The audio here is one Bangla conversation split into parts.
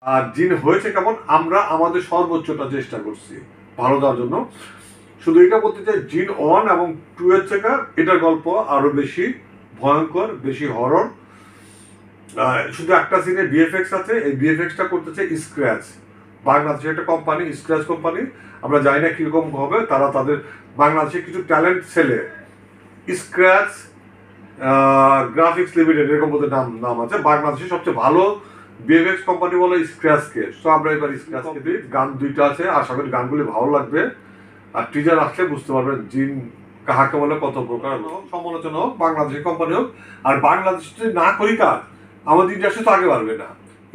আর জিন হয়েছে কেমন, আমরা আমাদের সর্বোচ্চটা চেষ্টা করছি ভালো দেওয়ার জন্য। শুধু এটা বলতে চাই, জিন 1 এবং 2 এর থেকে এটার গল্প আরো বেশি ভয়ঙ্কর, বেশি হরর। শুধু একটা সিনে বিএফএক্স আছে, এই বিএফএক্সটা করতেছে স্ক্র্যাচ, বাংলাদেশের একটা কোম্পানি, স্ক্র্যাচ কোম্পানি। আমরা জানি না কিরকম হবে, তারা তাদের বাংলাদেশে কিছু ট্যালেন্ট ছেলে, স্ক্র্যাচ গ্রাফিক্স লিমিটেড এরকম বলতে নাম আছে, বাংলাদেশের সবচেয়ে ভালো বিএফএক্স কোম্পানি বলে স্ক্র্যাচকে। তো আমরা এবার স্ক্র্যাচকে দিই। গান দুইটা আছে, আশা করি গানগুলি ভালো লাগবে। আর টিজার আসলে বুঝতে পারবেন জিন কাহাকে বলে, কত প্রকার সমালোচনা হোক, বাংলাদেশের কোম্পানি হোক। আর বাংলাদেশ যদি না করি কাজ, আমাদের ইন্ডাস্ট্রি তো আগে বাড়বে না।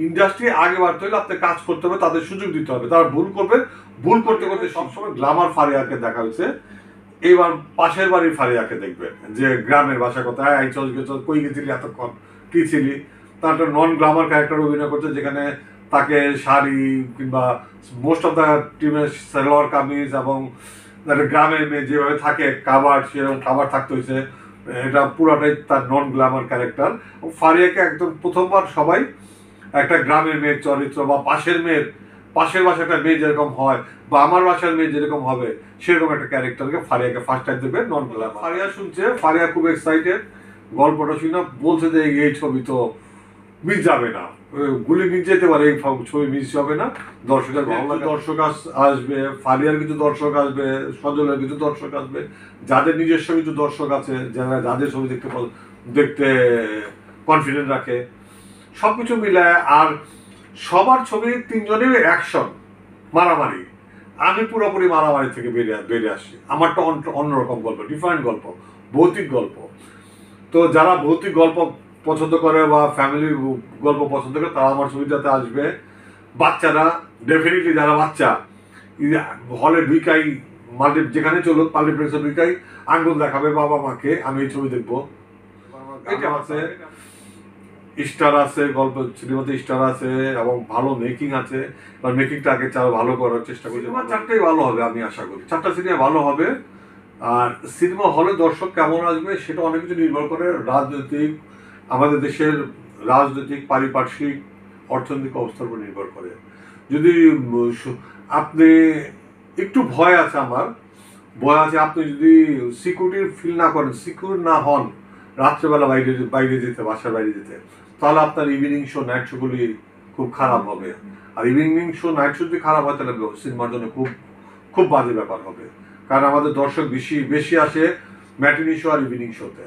ইন্ডাস্ট্রি আগে বাড়তে হলে আপনাকে কাজ করতে হবে, তাদের সুযোগ দিতে হবে। তারা ভুল করবে, ভুল করতে করতে সবসময় গ্ল্যামার ফারিয়াকে দেখা হয়েছে। এবার পাশের বাড়ির ফারিয়াকে দেখবেন, যে গ্রামের বাসার কথা, এই চল কই গেছিলি এতক্ষণ, কি ছিলি। তার একটা নন গ্ল্যামার ক্যারেক্টার অভিনয় করছে, যেখানে তাকে শাড়ি কিংবা মোস্ট অফ দ্য টিমের সালোয়ার কামিজ এবং গ্রামের মেয়ে যেভাবে থাকে কাবার, সেরকম কাবার থাকতে হয়েছে। এটা পুরাটাই তার নন গ্ল্যামার ক্যারেক্টার। ফারিয়াকে একদম প্রথমবার সবাই একটা গ্রামের মেয়ের চরিত্র, বা পাশের বাসার একটা মেয়ে যেরকম হয়, বা আমার বাসার মেয়ে যেরকম হবে, সেরকম একটা ক্যারেক্টারকে ফারিয়াকে ফার্স্ট টাইম দেবে নন গ্ল্যামার। ফারিয়া শুনছে, ফারিয়া খুব এক্সাইটেড, গল্পটা শুনে বলছে যে এই ছবি তো মিস যাবে না, গুলি মিস যেতে পারে, এই ছবি মিস হবে না, দর্শকের ভালো লাগে। দর্শক আসবে, ফারিয়ার কিছু দর্শক আসবে, সজলের কিছু দর্শক আসবে, যাদের নিজস্ব কিছু দর্শক আছে, যারা যাদের ছবি দেখতে কনফিডেন্ট রাখে, সবকিছু মিলায়। আর সবার ছবি তিনজনের অ্যাকশন, মারামারি। আমি পুরোপুরি মারামারি থেকে বেরিয়ে আসি। আমারটা অন্যরকম গল্প, ডিফারেন্ট গল্প, ভৌতিক গল্প। তো যারা ভৌতিক গল্প পছন্দ করে বা ফ্যামিলির গল্প পছন্দ করে, তারা আমার ছবিটাতে আসবে। বাচ্চারা ডেফিনেটলি, যারা বাচ্চা হলে ঢুকাই, যেখানে চলুক মাল্টিপ্লেক্সে ঢুকাই, আঙ্গুল দেখাবে বাবা মাকে, আমি এই ছবি দেখবো। এটা আছে, স্টার আছে, গল্প সিনেমাতে স্টার আছে, এবং ভালো মেকিং আছে। এবার মেকিংটাকে ভালো করার চেষ্টা করি। সিনেমা চারটাই ভালো হবে, আমি আশা করি চারটা সিনেমা ভালো হবে। আর সিনেমা হলে দর্শক কেমন আসবে সেটা অনেক কিছু নির্ভর করে রাজনৈতিক, আমাদের দেশের রাজনৈতিক, পারিপার্শ্বিক, অর্থনৈতিক অবস্থার উপর নির্ভর করে। যদি আপনি একটু ভয় আছে, আমার ভয় আছে, আপনি যদি সিকিউরিটির ফিল না করেন, সিকিউর না হন রাত্রেবেলা বাইরে যেতে, বাসার বাইরে যেতে, তাহলে আপনার ইভিনিং শো, নাইট শোগুলি খুব খারাপ হবে। আর ইভিনিং শো, নাইট শো যদি খারাপ হয়, তাহলে সিনেমার জন্য খুব খুব বাজে ব্যাপার হবে। কারণ আমাদের দর্শক বেশি আসে ম্যাটিনি শো আর ইভিনিং শোতে।